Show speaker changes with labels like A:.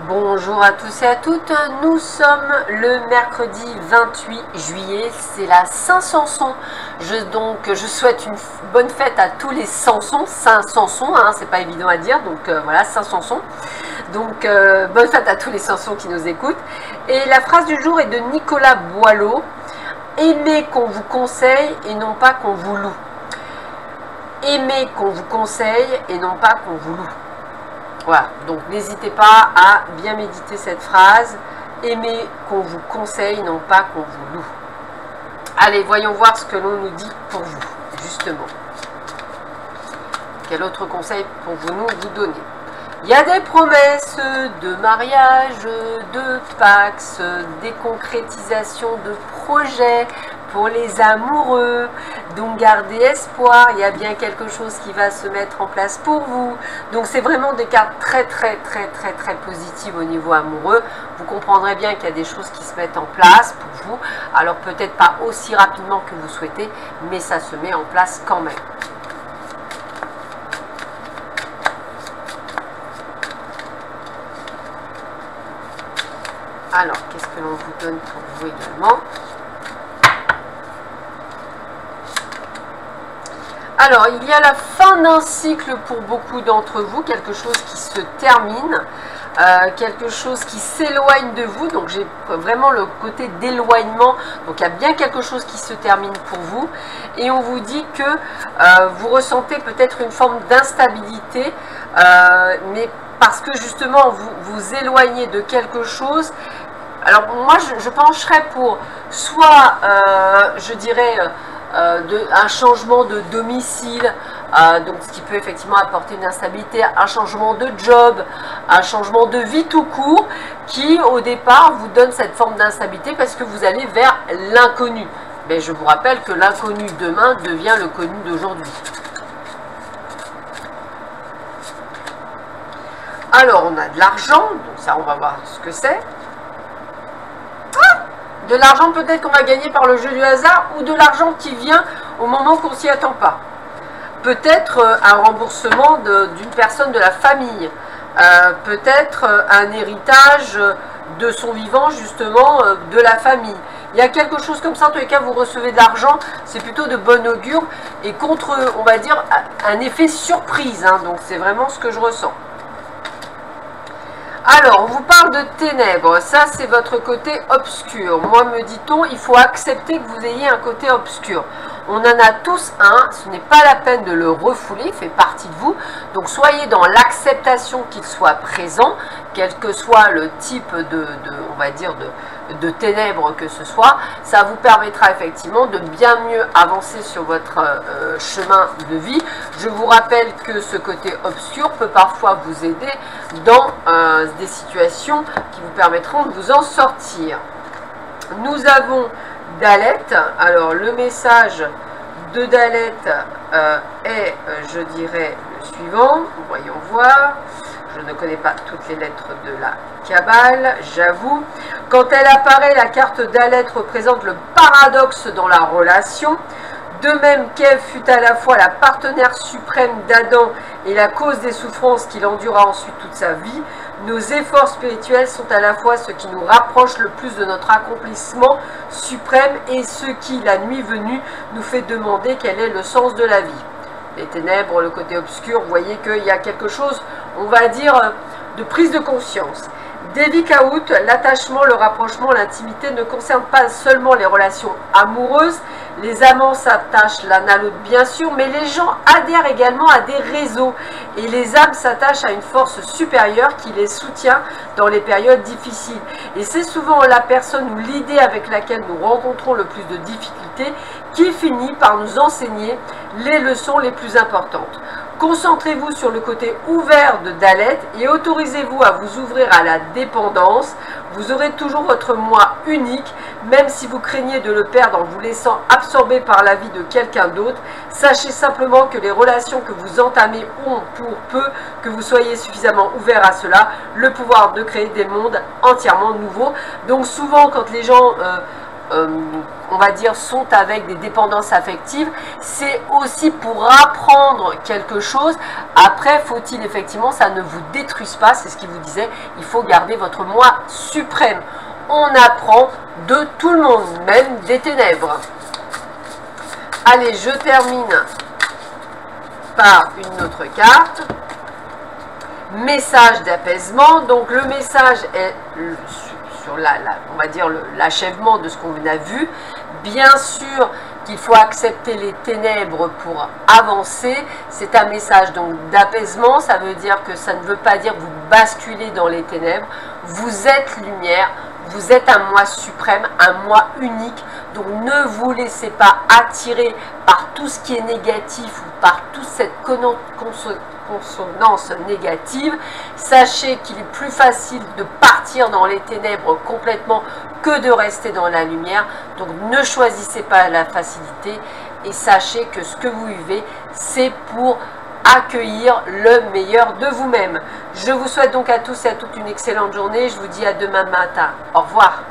A: Bonjour à tous et à toutes, nous sommes le mercredi 28 juillet, c'est la Saint-Samson. Je souhaite une bonne fête à tous les Samsons, Saint-Samson, hein, c'est pas évident à dire, donc voilà, Saint-Samson. Donc bonne fête à tous les Samsons qui nous écoutent. Et la phrase du jour est de Nicolas Boileau: aimez qu'on vous conseille et non pas qu'on vous loue. Aimez qu'on vous conseille et non pas qu'on vous loue. Voilà, donc n'hésitez pas à bien méditer cette phrase. Aimez qu'on vous conseille, non pas qu'on vous loue. Allez, voyons voir ce que l'on nous dit pour vous, justement. Quel autre conseil pour vous donner? Il y a des promesses de mariage, de pax, des concrétisations de projets pour les amoureux, donc gardez espoir, il y a bien quelque chose qui va se mettre en place pour vous. Donc c'est vraiment des cartes très positives au niveau amoureux. Vous comprendrez bien qu'il y a des choses qui se mettent en place pour vous, alors peut-être pas aussi rapidement que vous souhaitez, mais ça se met en place quand même. Alors, qu'est-ce que l'on vous donne pour vous également? Alors, il y a la fin d'un cycle pour beaucoup d'entre vous, quelque chose qui se termine, quelque chose qui s'éloigne de vous. Donc, j'ai vraiment le côté d'éloignement. Donc, il y a bien quelque chose qui se termine pour vous. Et on vous dit que vous ressentez peut-être une forme d'instabilité, mais parce que justement, vous vous éloignez de quelque chose. Alors, moi, je pencherais pour soit, je dirais, un changement de domicile, donc ce qui peut effectivement apporter une instabilité, un changement de job, un changement de vie tout court, qui au départ vous donne cette forme d'instabilité parce que vous allez vers l'inconnu. Mais je vous rappelle que l'inconnu demain devient le connu d'aujourd'hui. Alors on a de l'argent, donc ça on va voir ce que c'est. De l'argent peut-être qu'on va gagner par le jeu du hasard, ou de l'argent qui vient au moment qu'on s'y attend pas. Peut-être un remboursement d'une personne de la famille. Peut-être un héritage de son vivant, justement, de la famille. Il y a quelque chose comme ça, en tous les cas, vous recevez de l'argent, c'est plutôt de bon augure, et contre, on va dire, un effet surprise, hein, donc c'est vraiment ce que je ressens. Alors, on vous parle de ténèbres, ça c'est votre côté obscur. Moi, me dit-on, il faut accepter que vous ayez un côté obscur. On en a tous un, ce n'est pas la peine de le refouler, il fait partie de vous. Donc, soyez dans l'acceptation qu'il soit présent, quel que soit le type on va dire, de ténèbres que ce soit. Ça vous permettra effectivement de bien mieux avancer sur votre chemin de vie. Je vous rappelle que ce côté obscur peut parfois vous aider dans des situations qui vous permettront de vous en sortir. Nous avons Daleth. Alors le message de Daleth est, je dirais, le suivant. Voyons voir. Je ne connais pas toutes les lettres de la Kabbale, j'avoue. Quand elle apparaît, la carte Daleth représente le paradoxe dans la relation. De même qu'Ève fut à la fois la partenaire suprême d'Adam et la cause des souffrances qu'il endura ensuite toute sa vie, nos efforts spirituels sont à la fois ce qui nous rapproche le plus de notre accomplissement suprême et ce qui, la nuit venue, nous fait demander quel est le sens de la vie. Les ténèbres, le côté obscur, vous voyez qu'il y a quelque chose, on va dire, de prise de conscience. Devi Kaut, l'attachement, le rapprochement, l'intimité ne concerne pas seulement les relations amoureuses. Les amants s'attachent l'un à l'autre bien sûr, mais les gens adhèrent également à des réseaux. Et les âmes s'attachent à une force supérieure qui les soutient dans les périodes difficiles. Et c'est souvent la personne ou l'idée avec laquelle nous rencontrons le plus de difficultés qui finit par nous enseigner les leçons les plus importantes. Concentrez-vous sur le côté ouvert de Daleth et autorisez-vous à vous ouvrir à la dépendance. Vous aurez toujours votre moi unique, même si vous craignez de le perdre en vous laissant absorber par la vie de quelqu'un d'autre. Sachez simplement que les relations que vous entamez ont, pour peu que vous soyez suffisamment ouvert à cela, le pouvoir de créer des mondes entièrement nouveaux. Donc souvent, quand les gens on va dire, sont avec des dépendances affectives, c'est aussi pour apprendre quelque chose. Après, faut-il effectivement, ça ne vous détruise pas, c'est ce qu'il vous disait, il faut garder votre moi suprême. On apprend de tout le monde, même des ténèbres. Allez, je termine par une autre carte. Message d'apaisement. Donc le message est sur on va dire l'achèvement de ce qu'on a vu. Bien sûr qu'il faut accepter les ténèbres pour avancer. C'est un message donc d'apaisement. Ça veut dire que ça ne veut pas dire que vous basculez dans les ténèbres. Vous êtes lumière. Vous êtes un moi suprême, un moi unique. Donc ne vous laissez pas attirer par tout ce qui est négatif ou par toute cette consonance négative. Sachez qu'il est plus facile de partir dans les ténèbres complètement que de rester dans la lumière. Donc ne choisissez pas la facilité et sachez que ce que vous vivez, c'est pour accueillir le meilleur de vous-même. Je vous souhaite donc à tous et à toutes une excellente journée. Je vous dis à demain matin. Au revoir.